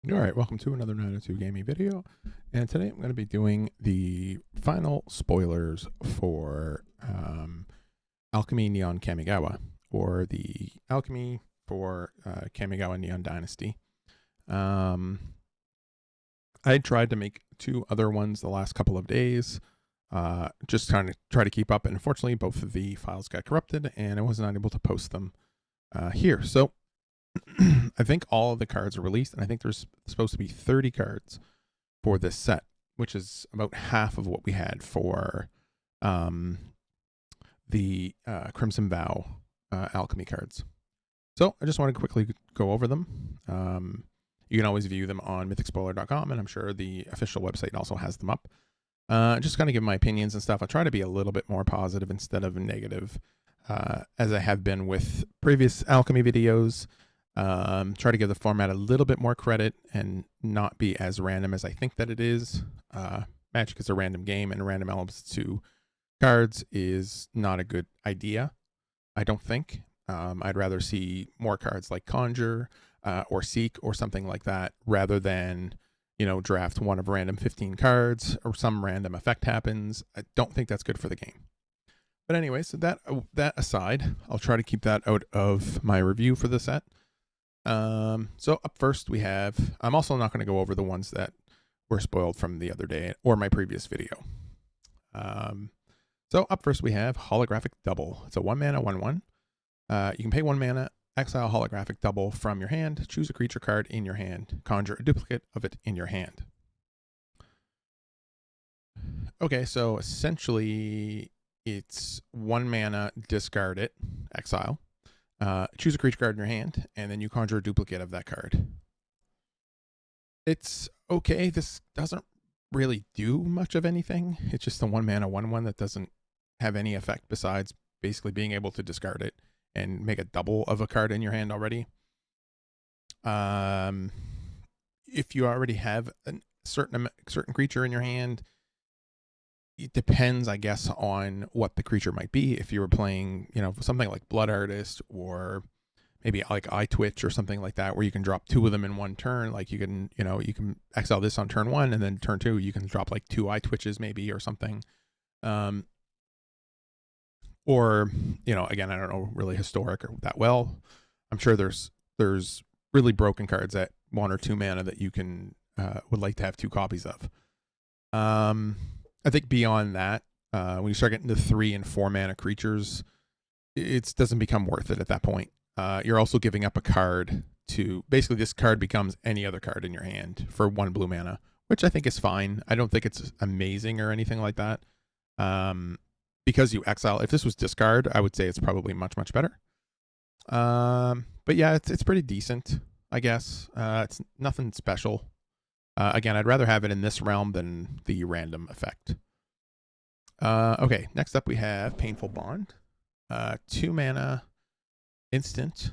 All right, welcome to another 902 Gaming video, and today I'm going to be doing the final spoilers for Alchemy Neon Kamigawa, or the Alchemy for Kamigawa Neon Dynasty. I tried to make two other ones the last couple of days, just trying to keep up, and unfortunately both of the files got corrupted, and I was not able to post them here. So I think all of the cards are released, and I think there's supposed to be 30 cards for this set, which is about half of what we had for the Crimson Vow Alchemy cards. So I just want to quickly go over them. You can always view them on mythicspoiler.com, and I'm sure the official website also has them up. Just kind of give my opinions and stuff. I'll try to be a little bit more positive instead of negative, as I have been with previous Alchemy videos. Try to give the format a little bit more credit and not be as random as I think that it is. Magic is a random game, and random elements to cards is not a good idea, I don't think. I'd rather see more cards like Conjure or Seek or something like that, rather than, draft one of random 15 cards or some random effect happens. I don't think that's good for the game. But anyway, so that aside, I'll try to keep that out of my review for the set. So up first we have, I'm also not going to go over the ones that were spoiled from the other day or my previous video. So up first we have Holographic Double. It's a 1-mana 1/1. You can pay 1 mana, exile Holographic Double from your hand, choose a creature card in your hand, conjure a duplicate of it in your hand. Okay, so essentially it's 1 mana, discard it, exile. Choose a creature card in your hand, and then you conjure a duplicate of that card. It's okay. This doesn't really do much of anything. It's just a 1 mana 1/1 that doesn't have any effect besides basically being able to discard it and make a double of a card in your hand already. If you already have a certain creature in your hand, it depends, I guess, on what the creature might be. If you were playing, something like Blood Artist, or maybe like Eye Twitch or something like that, where you can drop 2 of them in one turn. Like you can exile this on turn 1, and then turn 2 you can drop like 2 Eye Twitches maybe or something. Or again, I don't know really historic or that well. I'm sure there's really broken cards at 1 or 2 mana that you can would like to have 2 copies of. I think beyond that, when you start getting to 3 and 4 mana creatures, it doesn't become worth it at that point. You're also giving up a card to, basically this card becomes any other card in your hand for 1 blue mana, which I think is fine. I don't think it's amazing or anything like that. Because you exile, if this was discard, I would say it's probably much, much better. But yeah, it's pretty decent, I guess. It's nothing special. Again, I'd rather have it in this realm than the random effect. Okay, next up we have Painful Bond. 2 mana, instant.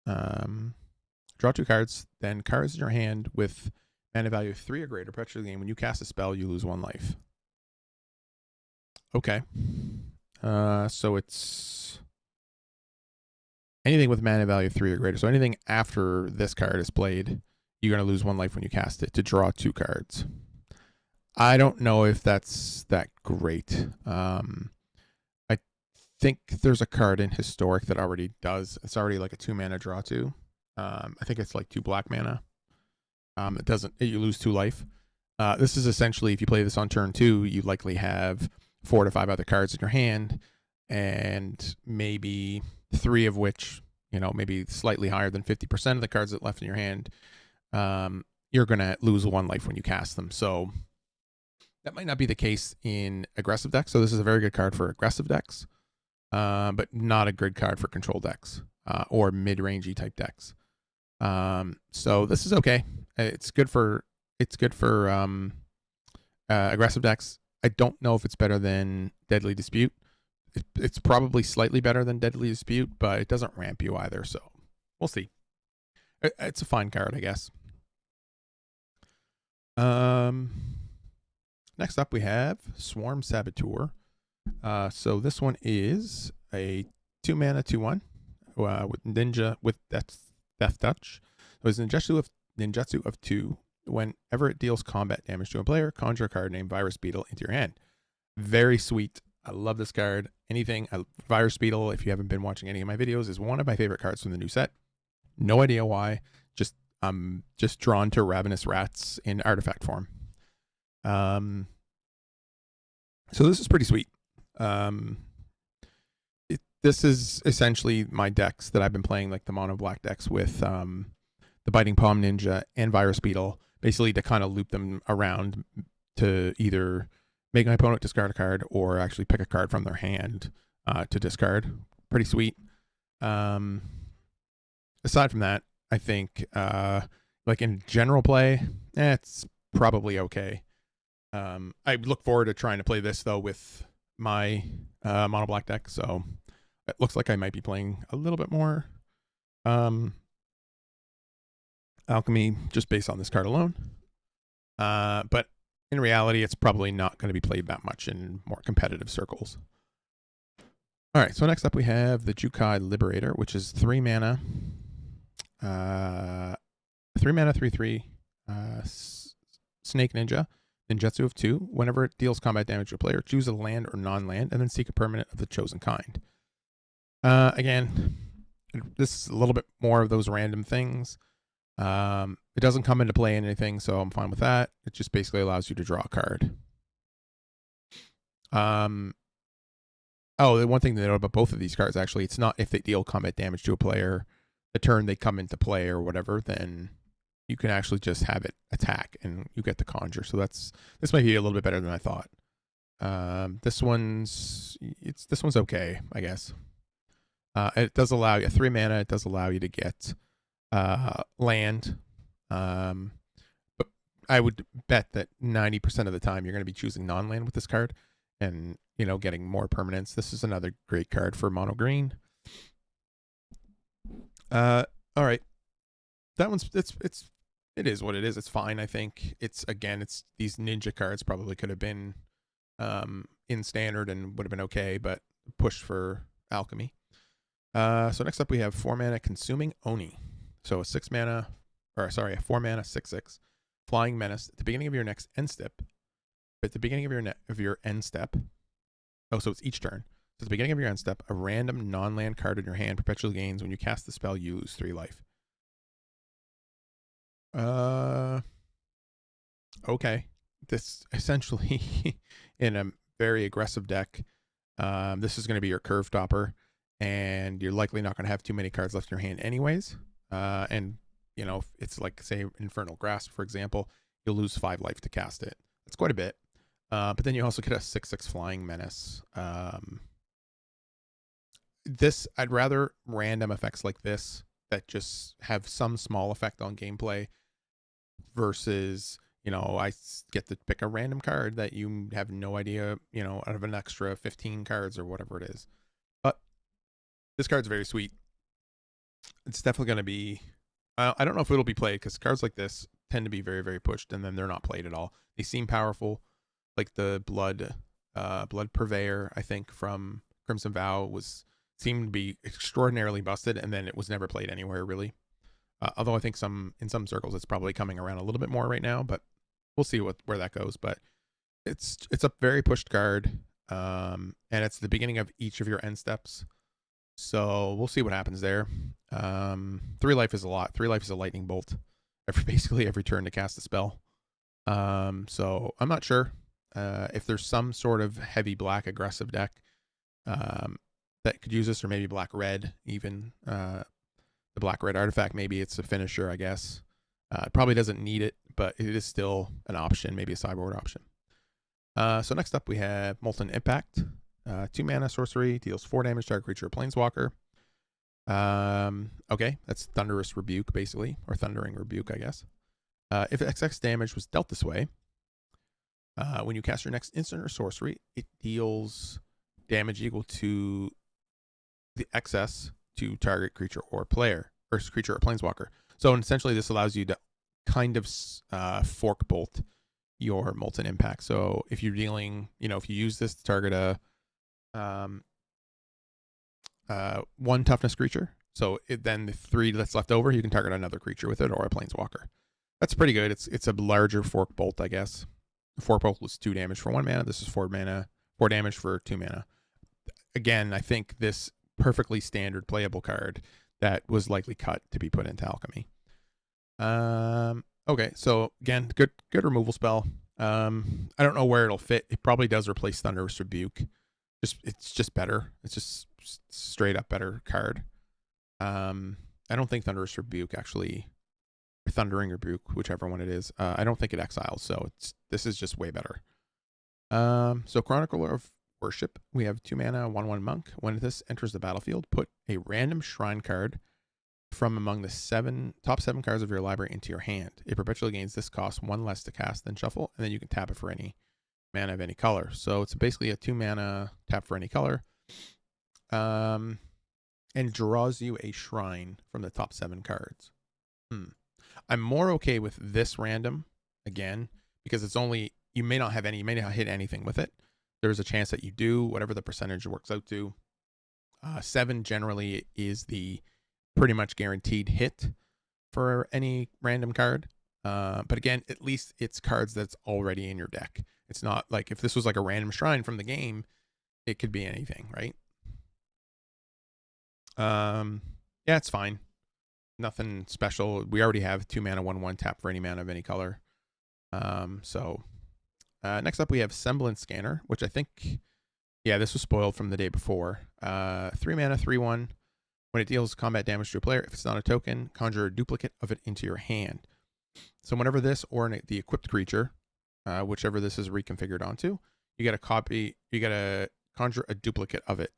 Draw 2 cards, then cards in your hand with mana value 3 or greater. Perpetually, the game, when you cast a spell, you lose 1 life. Okay. So it's anything with mana value 3 or greater. So anything after this card is played, you're going to lose 1 life when you cast it to draw 2 cards. I don't know if that's that great. I think there's a card in Historic that already does. It's already like a 2 mana draw 2. I think it's like 2 black mana. It doesn't. You lose 2 life. This is essentially, if you play this on turn 2, you likely have 4 to 5 other cards in your hand, and maybe 3 of which, maybe slightly higher than 50% of the cards that left in your hand, you're going to lose 1 life when you cast them. So that might not be the case in aggressive decks. So this is a very good card for aggressive decks, but not a good card for control decks or mid-rangey type decks. So this is okay. It's good for aggressive decks. I don't know if it's better than Deadly Dispute. It's probably slightly better than Deadly Dispute, but it doesn't ramp you either. So we'll see. It's a fine card, I guess. Next up we have Swarm Saboteur. So this one is a 2 mana 2/1 with Ninja with Death Touch. So it's an Ninjutsu of 2. Whenever it deals combat damage to a player, conjure a card named Virus Beetle into your hand. Very sweet. I love this card. Virus Beetle, if you haven't been watching any of my videos, is one of my favorite cards from the new set. No idea why. I'm just drawn to Ravenous Rats in artifact form. So this is pretty sweet. This is essentially my decks that I've been playing, like the mono black decks with the Biting Palm Ninja and Virus Beetle, basically to kind of loop them around to either make my opponent discard a card or actually pick a card from their hand to discard. Pretty sweet. Aside from that, I think like in general play, it's probably okay. I look forward to trying to play this though with my mono black deck, so it looks like I might be playing a little bit more Alchemy just based on this card alone. But in reality, it's probably not going to be played that much in more competitive circles. All right, so next up we have the Jukai Liberator, which is 3 mana. 3 mana, 3/3. Snake Ninja. Ninjutsu of 2. Whenever it deals combat damage to a player, choose a land or non-land, and then seek a permanent of the chosen kind. Again, this is a little bit more of those random things. It doesn't come into play in anything, so I'm fine with that. It just basically allows you to draw a card. The one thing to note about both of these cards, actually, it's not if they deal combat damage to a player the turn they come into play or whatever, then you can actually just have it attack and you get the conjure. So this might be a little bit better than I thought. This one's okay, I guess. It does allow you 3 mana. It does allow you to get land. But I would bet that 90% of the time you're going to be choosing non-land with this card and, getting more permanents. This is another great card for mono green. All right. That one's it is what it is. It's fine, I think. It's these ninja cards probably could have been in standard and would have been okay, but push for Alchemy. So next up we have 4 mana Consuming Oni. So a 4 mana 6/6 Flying Menace. At the beginning of your next end step. At the beginning of your end step. Oh, so it's each turn. So at the beginning of your end step, a random non-land card in your hand perpetually gains. When you cast the spell, you lose 3 life. Okay. This essentially in a very aggressive deck. This is going to be your curve topper, and you're likely not going to have too many cards left in your hand anyways. And if it's like, say, Infernal Grasp, for example, you'll lose 5 life to cast it. That's quite a bit. But then you also get a 6/6 Flying Menace. I'd rather random effects like this that just have some small effect on gameplay versus, I get to pick a random card that you have no idea, out of an extra 15 cards or whatever it is. But this card's very sweet. It's definitely going to be, I don't know if it'll be played because cards like this tend to be very, very pushed and then they're not played at all. They seem powerful, like the Blood Purveyor, I think, from Crimson Vow seemed to be extraordinarily busted, and then it was never played anywhere really. Although I think in some circles it's probably coming around a little bit more right now, but we'll see where that goes. But it's a very pushed card, and it's the beginning of each of your end steps. So we'll see what happens there. 3 life is a lot. 3 life is a lightning bolt basically every turn to cast a spell. So I'm not sure if there's some sort of heavy black aggressive deck that could use this, or maybe black-red even. The black-red artifact, maybe it's a finisher, I guess. It probably doesn't need it, but it is still an option, maybe a sideboard option. So next up we have Molten Impact. 2 mana sorcery, deals 4 damage to target creature or planeswalker. Okay, that's Thunderous Rebuke, basically, or Thundering Rebuke, I guess. If XX damage was dealt this way, when you cast your next instant or sorcery, it deals damage equal to the excess to target creature or player, or creature or planeswalker. So essentially this allows you to kind of fork bolt your Molten Impact. So if you're dealing, if you use this to target a 1 toughness creature, so then the 3 that's left over, you can target another creature with it or a planeswalker. That's pretty good. It's a larger Fork Bolt, I guess. The Fork Bolt was 2 damage for 1 mana. This is 4 mana, 4 damage for 2 mana. Again, I think this perfectly standard playable card that was likely cut to be put into Alchemy. Okay, so again, good removal spell. I don't know where it'll fit. It probably does replace Thunderous Rebuke. It's just better. It's just straight up better card. I don't think Thunderous Rebuke actually, or Thundering Rebuke, whichever one it is. I don't think it exiles, so this is just way better. So Chronicle of Worship, we have 2 mana, 1/1 monk. When this enters the battlefield, put a random shrine card from among the top 7 cards of your library into your hand. It perpetually gains this cost 1 less to cast than shuffle, and then you can tap it for any mana of any color. So it's basically a 2 mana tap for any color. And draws you a shrine from the top 7 cards. I'm more okay with this random, again, because it's only, you may not hit anything with it. There's a chance that you do, whatever the percentage works out to. 7 generally is the pretty much guaranteed hit for any random card. But again, at least it's cards that's already in your deck. It's not like if this was like a random shrine from the game, it could be anything, right? Yeah, it's fine. Nothing special. We already have 2 mana, 1/1 tap for any mana of any color. Next up we have Semblance Scanner, which I think, yeah, this was spoiled from the day before. 3 mana, 3/1. When it deals combat damage to a player, if it's not a token, conjure a duplicate of it into your hand. So whenever this or the equipped creature, whichever this is reconfigured onto, you get a copy, you get to conjure a duplicate of it.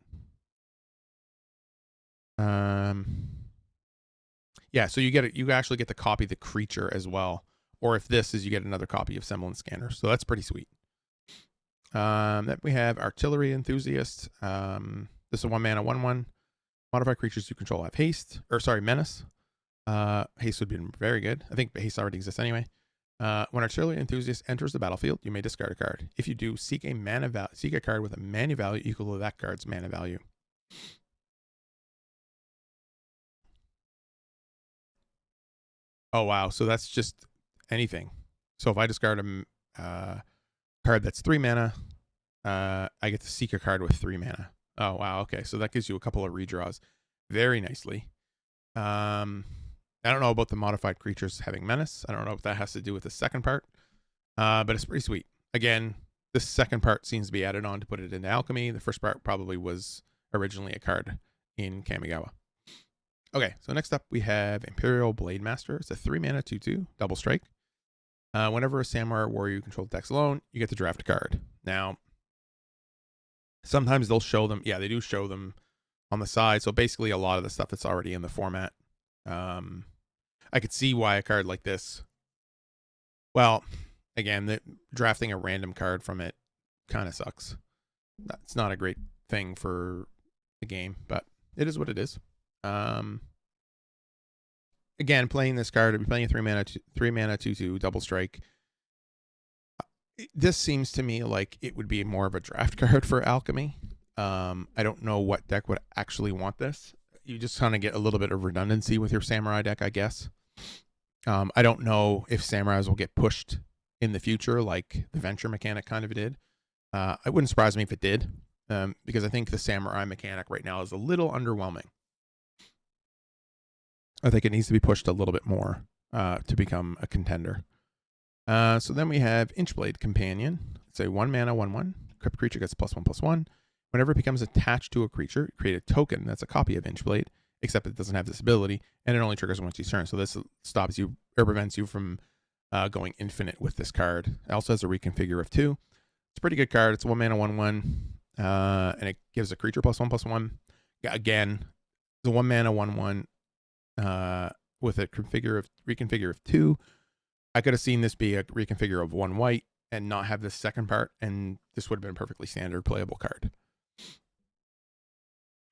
Yeah, so you actually get to copy the creature as well. Or if this is, you get another copy of Semblance Scanner. So that's pretty sweet. Then we have Artillery Enthusiast. This is a 1 mana, 1/1. Modify creatures you control have haste, Menace. Haste would be very good. I think haste already exists anyway. When Artillery Enthusiast enters the battlefield, you may discard a card. If you do, seek a card with a mana value equal to that card's mana value. Oh wow, so that's just anything. So if I discard a card that's 3 mana, I get to seek a card with 3 mana. Oh wow, okay, so that gives you a couple of redraws very nicely. I don't know about the modified creatures having menace. I don't know if that has to do with the second part, but it's pretty sweet. Again, this second part seems to be added on to put it into Alchemy. The first part probably was originally a card in Kamigawa. Okay, so next up we have Imperial Blade Master. It's a 3 mana 2/2 double strike. Whenever a samurai warrior you control decks alone, you get to draft a card. Now, sometimes they'll show them. Yeah, they do show them on the side. So basically a lot of the stuff that's already in the format. I could see why a card like this, well, again, drafting a random card from it kind of sucks. That's not a great thing for the game, but it is what it is. Again, playing this card, I'd be playing a 3 mana 2/2 double strike. This seems to me like it would be more of a draft card for Alchemy. I don't know what deck would actually want this. You just kind of get a little bit of redundancy with your Samurai deck, I guess. I don't know if Samurais will get pushed in the future like the Venture mechanic kind of did. It wouldn't surprise me if it did, because I think the Samurai mechanic right now is a little underwhelming. I think it needs to be pushed a little bit more to become a contender. So then we have Inchblade Companion. It's a 1 mana 1/1. Equipped creature gets +1/+1. Whenever it becomes attached to a creature, create a token that's a copy of Inchblade, except it doesn't have this ability, and it only triggers once each turn. So this stops you or prevents you from going infinite with this card. It also has a reconfigure of 2. It's a pretty good card. It's 1 mana 1/1, and it gives a creature +1/+1. Again, the 1 mana 1/1 with a reconfigure of 2. I could have seen this be a reconfigure of 1 white and not have this second part, and this would have been a perfectly standard playable card.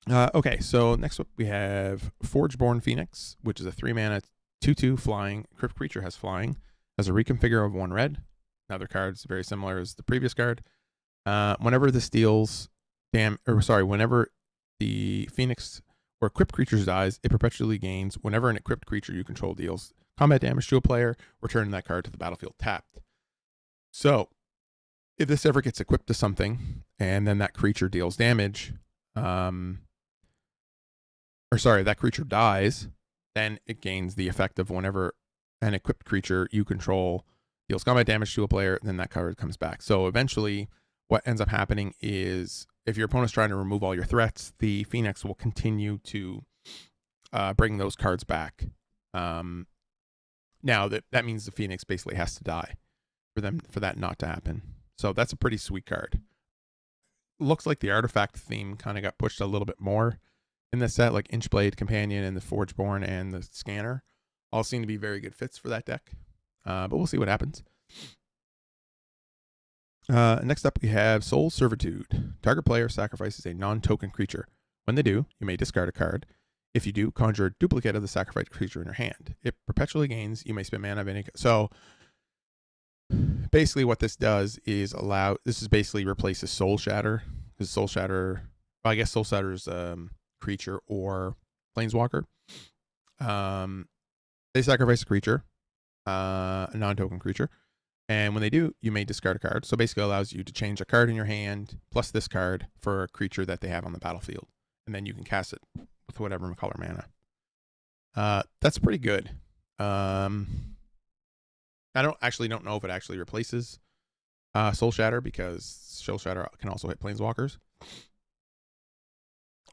Okay, so next up we have Forgeborn Phoenix, which is a 3 mana 2/2 flying. Crypt creature has flying. Has a reconfigure of 1 red. Another card's very similar as the previous card. Whenever this deals whenever the Phoenix or equipped creature dies, it perpetually gains. Whenever an equipped creature you control deals combat damage to a player, return that card to the battlefield tapped. So if this ever gets equipped to something and then that creature deals damage, that creature dies, then it gains the effect of whenever an equipped creature you control deals combat damage to a player, then that card comes back. So eventually what ends up happening is if your opponent's trying to remove all your threats, the Phoenix will continue to bring those cards back. Now that means the Phoenix basically has to die for that not to happen. So that's a pretty sweet card. Looks like the artifact theme kind of got pushed a little bit more in this set, like Inchblade Companion and the Forgeborn and the Scanner all seem to be very good fits for that deck. But we'll see what happens. Next up, we have Soul Servitude. Target player sacrifices a non-token creature. When they do, you may discard a card. If you do, conjure a duplicate of the sacrificed creature in your hand. It perpetually gains. You may spend mana of any. So basically, what this does is this is basically replaces Soul Shatter, because Soul Shatter, well, I guess Soul Shatter's creature or Planeswalker. They sacrifice a creature, a non-token creature. And when they do, you may discard a card. So basically allows you to change a card in your hand plus this card for a creature that they have on the battlefield. And then you can cast it with whatever color mana. That's pretty good. I don't know if it actually replaces Soul Shatter, because Soul Shatter can also hit Planeswalkers.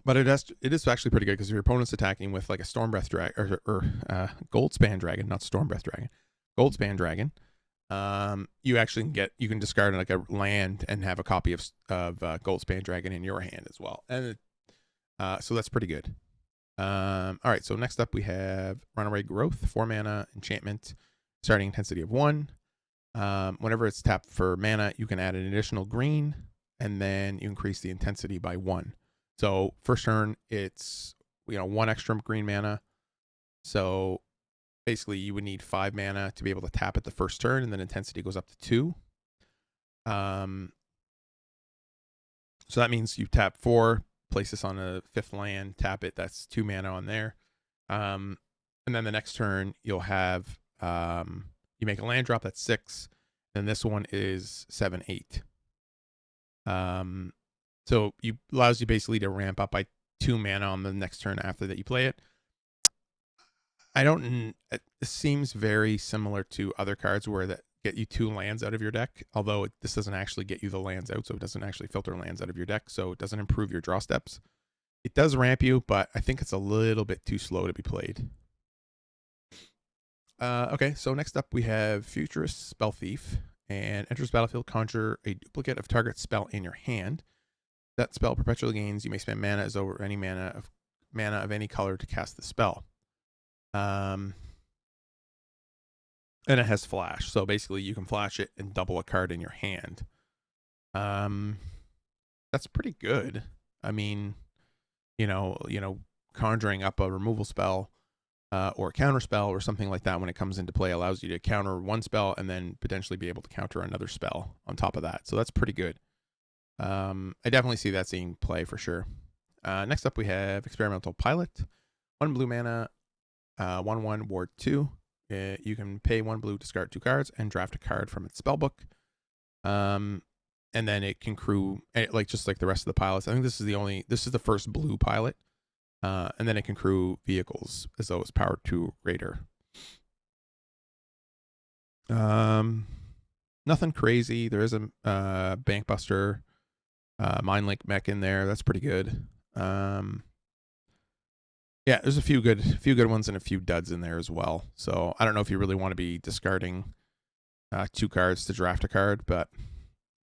But it is actually pretty good, because if your opponent's attacking with like a Stormbreath Dragon or Goldspan Dragon, not Stormbreath Dragon, Goldspan Dragon, you can discard like a land and have a copy of Goldspan Dragon in your hand as well, and so that's pretty good. All right, so next up we have Runaway Growth, 4 mana enchantment, starting intensity of 1. Whenever it's tapped for mana, you can add an additional green, and then you increase the intensity by 1. So first turn, it's 1 extra green mana. So basically, you would need 5 mana to be able to tap it the first turn, and then intensity goes up to 2. So that means you tap 4, place this on a 5th land, tap it. That's 2 mana on there. And then the next turn, you'll have you make a land drop, that's 6, and this one is 7, 8. So it allows you basically to ramp up by 2 mana on the next turn after that you play it. It seems very similar to other cards where that get you 2 lands out of your deck, although this doesn't actually get you the lands out, so it doesn't actually filter lands out of your deck, so it doesn't improve your draw steps. It does ramp you, but I think it's a little bit too slow to be played. Okay, so next up we have Futurist, Spell Thief, and enters battlefield, conjure a duplicate of target spell in your hand. That spell perpetually gains. You may spend mana as over any mana of any color to cast the spell. And it has flash, so basically you can flash it and double a card in your hand. That's pretty good. I mean, conjuring up a removal spell or a counter spell or something like that when it comes into play allows you to counter one spell and then potentially be able to counter another spell on top of that. So that's pretty good. I definitely see that seeing play for sure. Next up we have Experimental Pilot. 1 blue mana, 1/1 ward 2. You can pay 1 blue, discard 2 cards, and draft a card from its spellbook. And then it can crew just like the rest of the pilots. I think this is the first blue pilot. And then it can crew vehicles as though it's powered 2 or greater. Nothing crazy. There is a Bankbuster, Mindlink mech in there. That's pretty good. Yeah, there's a few good ones and a few duds in there as well. So I don't know if you really want to be discarding 2 cards to draft a card, but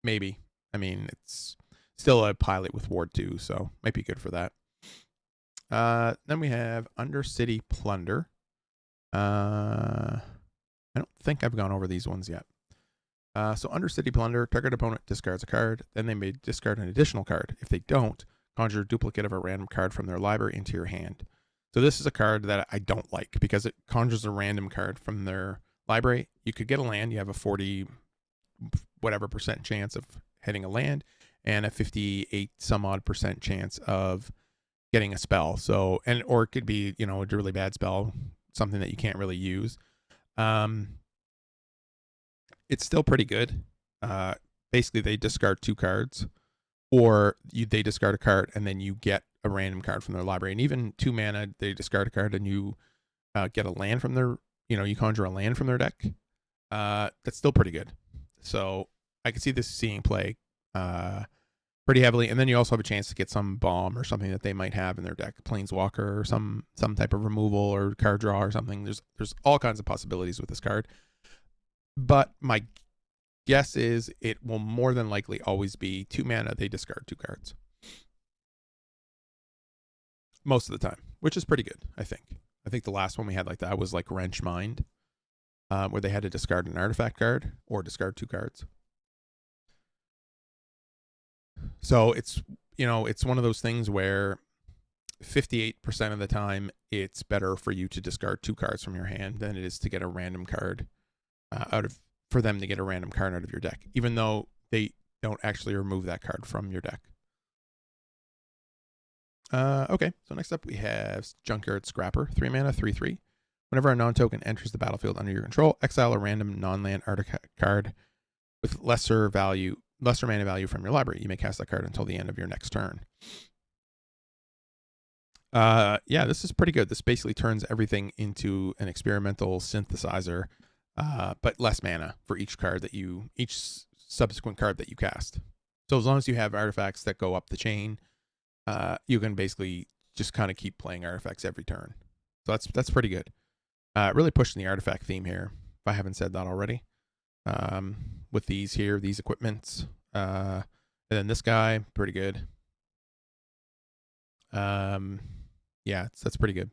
maybe. I mean, it's still a pilot with Ward 2, so might be good for that. Then we have Undercity Plunder. I don't think I've gone over these ones yet. So Undercity Plunder, target opponent discards a card, then they may discard an additional card. If they don't, conjure a duplicate of a random card from their library into your hand. So this is a card that I don't like because it conjures a random card from their library. You could get a land, you have a 40 whatever % chance of hitting a land, and a 58 some odd % chance of getting a spell. So, or it could be, a really bad spell, something that you can't really use. It's still pretty good. Basically, they discard 2 cards, or they discard a card and then you get a random card from their library. And even 2 mana, they discard a card and you get a land from their, you conjure a land from their deck. That's still pretty good. So I can see this seeing play pretty heavily. And then you also have a chance to get some bomb or something that they might have in their deck, Planeswalker or some type of removal or card draw or something. There's all kinds of possibilities with this card. But my guess is it will more than likely always be 2 mana, they discard 2 cards. Most of the time, which is pretty good, I think. I think the last one we had like that was like Wrench Mind, where they had to discard an artifact card or discard 2 cards. So it's one of those things where 58% of the time it's better for you to discard 2 cards from your hand than it is to get a random card for them to get a random card out of your deck, even though they don't actually remove that card from your deck. Okay, so next up we have Junkyard Scrapper, 3 mana, 3/3. Whenever a non-token enters the battlefield under your control, exile a random non-land artifact card with lesser mana value from your library. You may cast that card until the end of your next turn. Yeah, this is pretty good. This basically turns everything into an experimental synthesizer, but less mana for each subsequent card that you cast. So as long as you have artifacts that go up the chain, you can basically just kind of keep playing artifacts every turn. So that's pretty good. Really pushing the artifact theme here, if I haven't said that already. With these equipments. And then this guy, pretty good. Yeah, that's pretty good.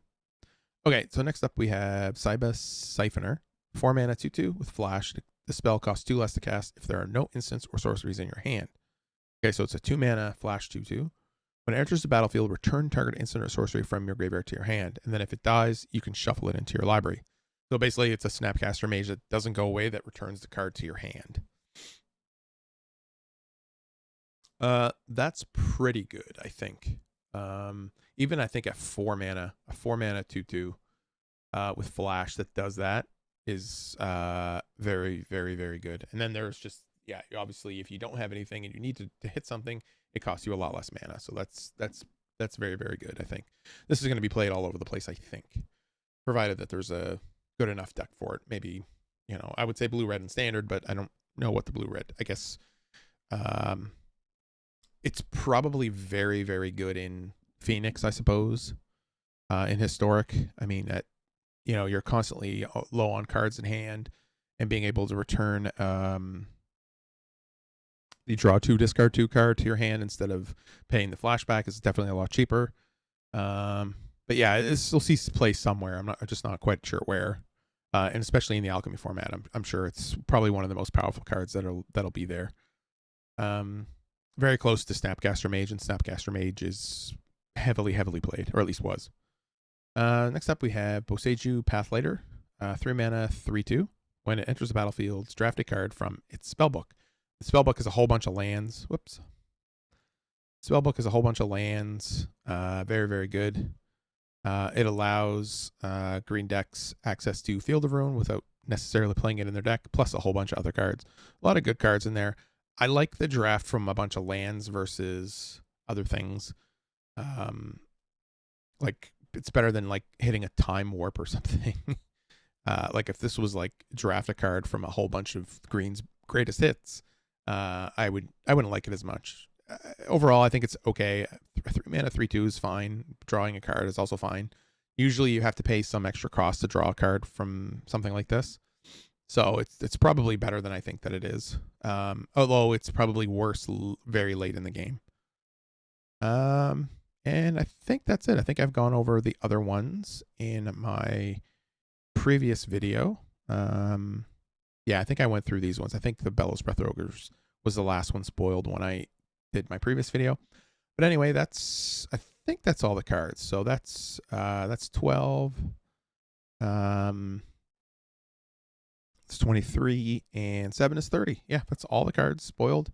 Okay, so next up we have Cybes Siphoner, 4 mana, 2/2 with flash. The spell costs 2 less to cast if there are no instants or sorceries in your hand. Okay, so it's a 2 mana flash 2/2. When it enters the battlefield, return target instant or sorcery from your graveyard to your hand, and then if it dies, you can shuffle it into your library. So basically, it's a Snapcaster Mage that doesn't go away, that returns the card to your hand. That's pretty good, I think. Even I think a 4 mana 2/2 with flash that does that is very, very, very good. And then there's just, yeah, obviously if you don't have anything and you need to hit something, it costs you a lot less mana. So that's very, very good, I think. This is going to be played all over the place, I think, provided that there's a good enough deck for it. Maybe, I would say blue, red, and standard, but I don't know what the blue, red, I guess. It's probably very, very good in Phoenix, I suppose. In Historic, I mean, you're constantly low on cards in hand, and being able to return the draw 2, discard 2 card to your hand instead of paying the flashback is definitely a lot cheaper. But yeah, this will see play somewhere. I'm just not quite sure where. And especially in the Alchemy format, I'm sure it's probably one of the most powerful cards that'll be there. Very close to Snapcaster Mage, and Snapcaster Mage is heavily, heavily played, or at least was. Next up, we have Seju Pathlighter, 3 mana, 3/2. When it enters the battlefield, draft a card from its spellbook. The spellbook is a whole bunch of lands. Whoops. Spellbook is a whole bunch of lands. Very, very good. It allows green decks access to Field of Ruin without necessarily playing it in their deck, plus a whole bunch of other cards. A lot of good cards in there. I like the draft from a bunch of lands versus other things. Like, it's better than like hitting a Time Warp or something. Like if this was like draft a card from a whole bunch of green's greatest hits, I wouldn't like it as much. Overall, I think it's okay. 3 mana 3/2 is fine. Drawing a card is also fine. Usually you have to pay some extra cost to draw a card from something like this. So it's probably better than I think that it is. Although it's probably worse very late in the game. And I think that's it. I think I've gone over the other ones in my previous video. Yeah, I think I went through these ones. I think the Bellows Breath Ogres was the last one spoiled when I did my previous video. But anyway, I think that's all the cards. So that's 12. It's 23 and 7 is 30. Yeah, that's all the cards spoiled.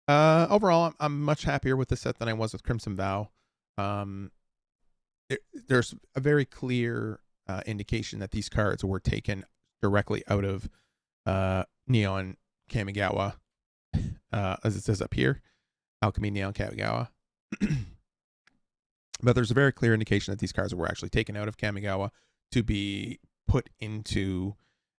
Overall, I'm much happier with this set than I was with Crimson Vow. There's a very clear indication that these cards were taken directly out of Neon Kamigawa, as it says up here, Alchemy Neon Kamigawa. But there's a very clear indication that these cards were actually taken out of Kamigawa to be put into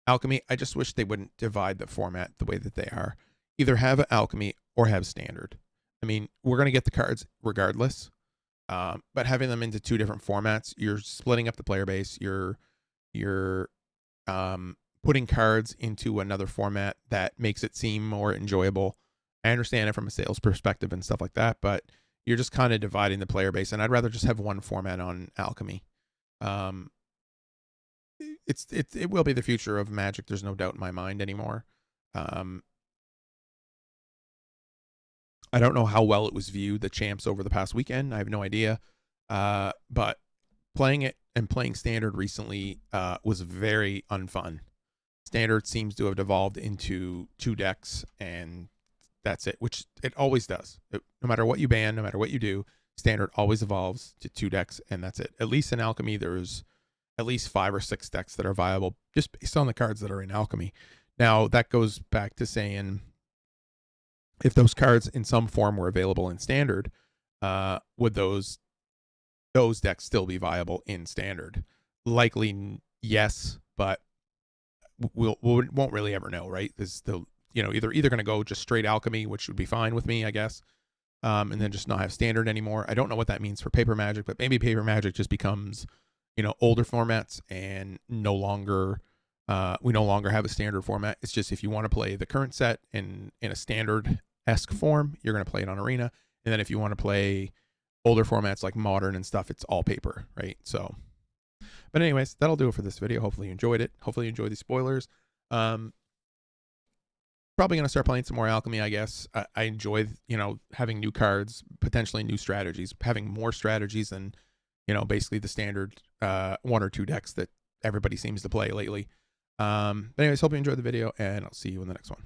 Alchemy. I just wish they wouldn't divide the format the way that they are. Either have Alchemy or have Standard. I mean, we're going to get the cards regardless, but having them into two different formats, you're splitting up the player base. You're putting cards into another format that makes it seem more enjoyable. I understand it from a sales perspective and stuff like that, but you're just kind of dividing the player base, and I'd rather just have one format on Alchemy. It will be the future of Magic. There's no doubt in my mind anymore. I don't know how well it was viewed, the champs, over the past weekend. I have no idea. But playing it and playing Standard recently was very unfun. Standard seems to have devolved into 2 decks, and that's it, which it always does. No matter what you ban, no matter what you do, Standard always evolves to 2 decks, and that's it. At least in Alchemy, there's at least 5 or 6 decks that are viable just based on the cards that are in Alchemy. Now, that goes back to saying, if those cards in some form were available in Standard, would those decks still be viable in Standard? Likely yes, but we won't really ever know, right? There's still, either going to go just straight Alchemy, which would be fine with me, I guess, and then just not have Standard anymore. I don't know what that means for Paper Magic, but maybe Paper Magic just becomes, older formats, and we no longer have a Standard format. It's just, if you want to play the current set in a Standard-esque form, you're going to play it on Arena, and then if you want to play older formats like Modern and stuff, it's all paper, right? So, but anyways, that'll do it for this video. Hopefully you enjoyed it. Hopefully you enjoyed these spoilers. Probably going to start playing some more Alchemy, I guess. I enjoy, having new cards, potentially new strategies, having more strategies than, basically the standard 1 or 2 decks that everybody seems to play lately. But anyways, hope you enjoyed the video, and I'll see you in the next one.